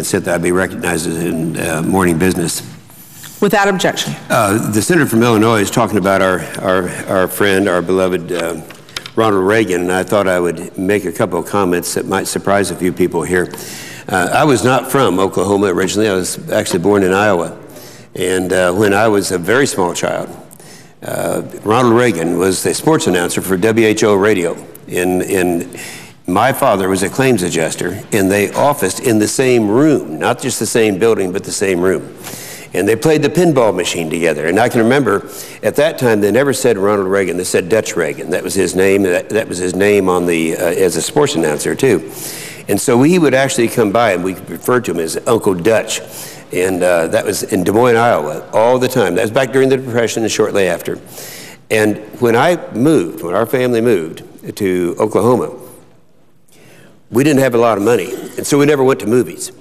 Said that I'd be recognized in morning business. Without objection. The senator from Illinois is talking about our friend, our beloved Ronald Reagan, and I thought I would make a couple of comments that might surprise a few people here. I was not from Oklahoma originally. I was actually born in Iowa. And when I was a very small child, Ronald Reagan was the sports announcer for WHO radio my father was a claims adjuster, and they officed in the same room, not just the same building, but the same room. And they played the pinball machine together. And I can remember at that time, they never said Ronald Reagan, they said Dutch Reagan. That was his name. That was his name on as a sports announcer, too. And so he would actually come by, and we referred to him as Uncle Dutch. And that was in Des Moines, Iowa, all the time. That was back during the Depression and shortly after. And when our family moved to Oklahoma, we didn't have a lot of money, and so we never went to movies.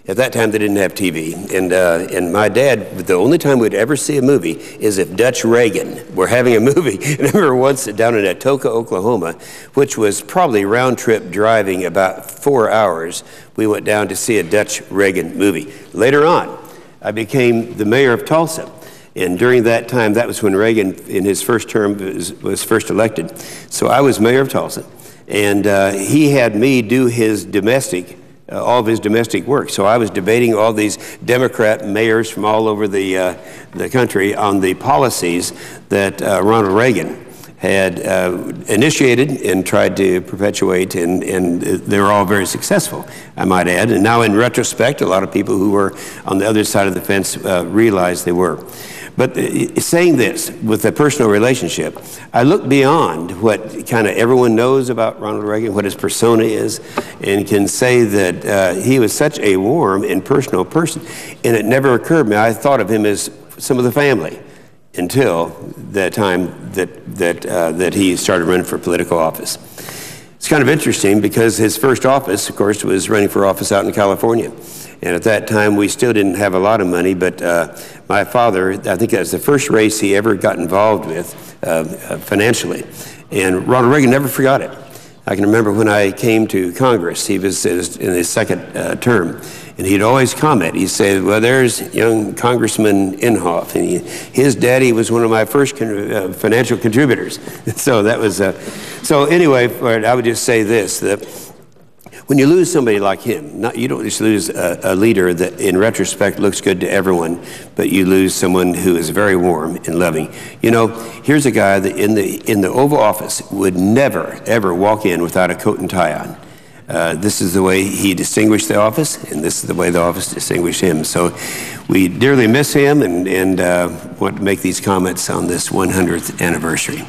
At that time, they didn't have TV, and my dad, the only time we'd ever see a movie is if Dutch Reagan were having a movie. And I remember once down in Atoka, Oklahoma, which was probably round-trip driving about 4 hours, we went down to see a Dutch Reagan movie. Later on, I became the mayor of Tulsa. And during that time, that was when Reagan, in his first term, was first elected. So I was mayor of Tulsa. And he had me do all of his domestic work. So I was debating all these Democrat mayors from all over the country on the policies that Ronald Reagan had initiated and tried to perpetuate, and they were all very successful, I might add. And now in retrospect, a lot of people who were on the other side of the fence realize they were. But saying this with a personal relationship, I look beyond what kind of everyone knows about Ronald Reagan, what his persona is, and can say that he was such a warm and personal person. And it never occurred to me. I thought of him as some of the family until the time that he started running for political office. It's kind of interesting because his first office, of course, was running for office out in California. And at that time, we still didn't have a lot of money, but my father, I think that was the first race he ever got involved with financially. And Ronald Reagan never forgot it. I can remember when I came to Congress, he was in his second term, and he'd always comment. He'd say, well, there's young Congressman Inhofe, and his daddy was one of my first financial contributors. So that was, so anyway, I would just say this, that when you lose somebody like him, you don't just lose a leader that in retrospect looks good to everyone, but you lose someone who is very warm and loving. You know, here's a guy that in the Oval Office would never, ever walk in without a coat and tie on. This is the way he distinguished the office, and this is the way the office distinguished him. So we dearly miss him and want to make these comments on this 100th anniversary.